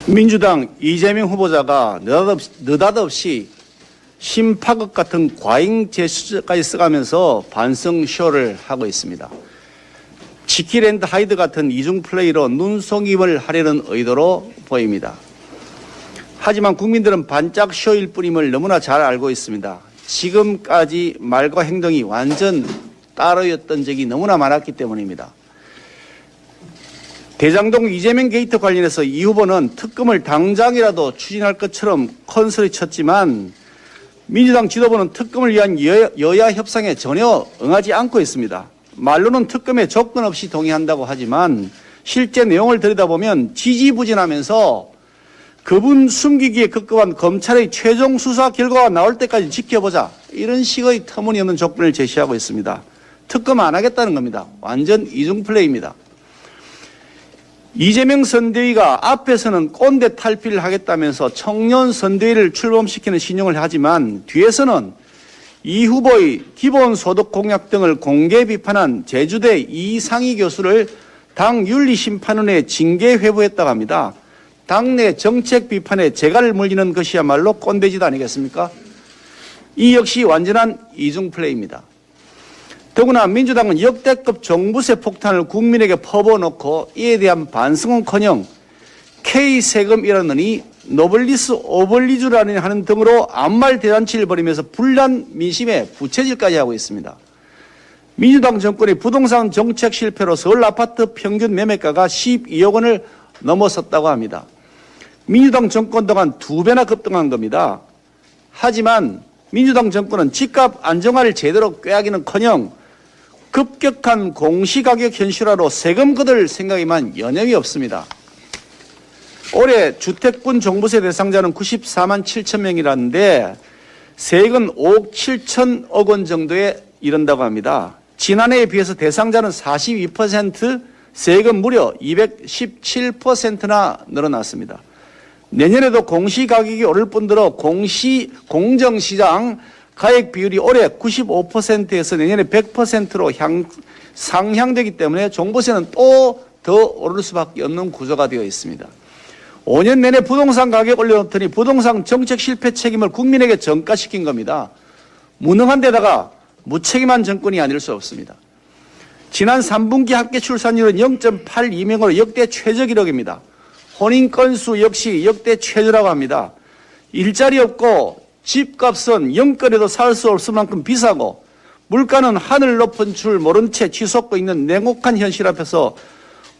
민주당 이재명 후보자가 느닷없이 심파극 같은 과잉 제스처까지 써가면서 반성 쇼를 하고 있습니다. 지킬 앤드 하이드 같은 이중 플레이로 눈속임을 하려는 의도로 보입니다. 하지만 국민들은 반짝 쇼일 뿐임을 너무나 잘 알고 있습니다. 지금까지 말과 행동이 완전 따로였던 적이 너무나 많았기 때문입니다. 대장동 이재명 게이트 관련해서 이 후보는 특검을 당장이라도 추진할 것처럼 컨설이 쳤지만 민주당 지도부는 특검을 위한 여야 협상에 전혀 응하지 않고 있습니다. 말로는 특검에 조건 없이 동의한다고 하지만 실제 내용을 들여다보면 지지부진하면서 그분 숨기기에 급급한 검찰의 최종 수사 결과가 나올 때까지 지켜보자, 이런 식의 터무니없는 조건을 제시하고 있습니다. 특검 안 하겠다는 겁니다. 완전 이중플레이입니다. 이재명 선대위가 앞에서는 꼰대 탈피를 하겠다면서 청년 선대위를 출범시키는 신용을 하지만 뒤에서는 이 후보의 기본소득 공약 등을 공개 비판한 제주대 이상희 교수를 당 윤리심판원에 징계 회부했다고 합니다. 당내 정책 비판에 재갈을 물리는 것이야말로 꼰대짓 아니겠습니까? 이 역시 완전한 이중플레이입니다. 더구나 민주당은 역대급 종부세 폭탄을 국민에게 퍼부어놓고 이에 대한 반성은커녕 K세금이라느니 노블리스 오블리주라는 하는 등으로 암말 대잔치를 벌이면서 불난 민심에 부채질까지 하고 있습니다. 민주당 정권의 부동산 정책 실패로 서울 아파트 평균 매매가가 12억 원을 넘어섰다고 합니다. 민주당 정권 동안 2배나 급등한 겁니다. 하지만 민주당 정권은 집값 안정화를 제대로 꾀하기는커녕 급격한 공시가격 현실화로 세금 걷을 생각에만 여념이 없습니다. 올해 주택분 종부세 대상자는 94만 7천 명이라는데 세액은 5억 7천억 원 정도에 이른다고 합니다. 지난해에 비해서 대상자는 42%, 세액은 무려 217%나 늘어났습니다. 내년에도 공시가격이 오를 뿐더러 공정시장 가액 비율이 올해 95%에서 내년에 100%로 상향되기 때문에 종부세는 또 더 오를 수밖에 없는 구조가 되어 있습니다. 5년 내내 부동산 가격 올려놓더니 부동산 정책 실패 책임을 국민에게 전가시킨 겁니다. 무능한 데다가 무책임한 정권이 아닐 수 없습니다. 지난 3분기 합계 출산율은 0.82명으로 역대 최저 기록입니다. 혼인 건수 역시 역대 최저라고 합니다. 일자리 없고 집값은 영끌에도 살 수 없을 만큼 비싸고 물가는 하늘 높은 줄 모른 채 치솟고 있는 냉혹한 현실 앞에서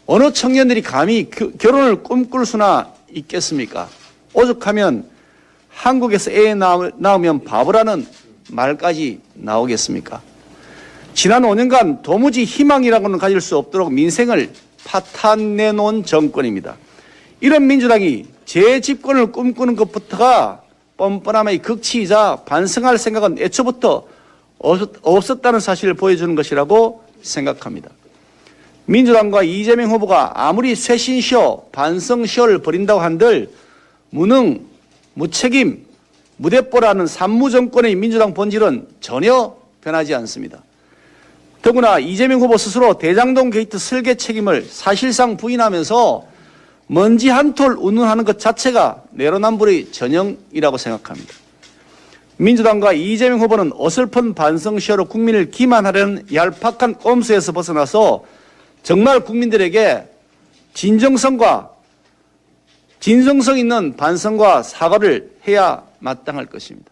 어느 청년들이 감히 결혼을 꿈꿀 수나 있겠습니까? 오죽하면 한국에서 애 낳으면 바보라는 말까지 나오겠습니까? 지난 5년간 도무지 희망이라고는 가질 수 없도록 민생을 파탄내 놓은 정권입니다. 이런 민주당이 재집권을 꿈꾸는 것부터가 뻔뻔함의 극치이자 반성할 생각은 애초부터 없었다는 사실을 보여주는 것이라고 생각합니다. 민주당과 이재명 후보가 아무리 쇄신쇼, 반성쇼를 벌인다고 한들 무능, 무책임, 무대뽀라는 산무정권의 민주당 본질은 전혀 변하지 않습니다. 더구나 이재명 후보 스스로 대장동 게이트 설계 책임을 사실상 부인하면서 먼지 한 톨 운운하는 것 자체가 내로남불의 전형이라고 생각합니다. 민주당과 이재명 후보는 어설픈 반성쇼로 국민을 기만하려는 얄팍한 꼼수에서 벗어나서 정말 국민들에게 진정성 있는 반성과 사과를 해야 마땅할 것입니다.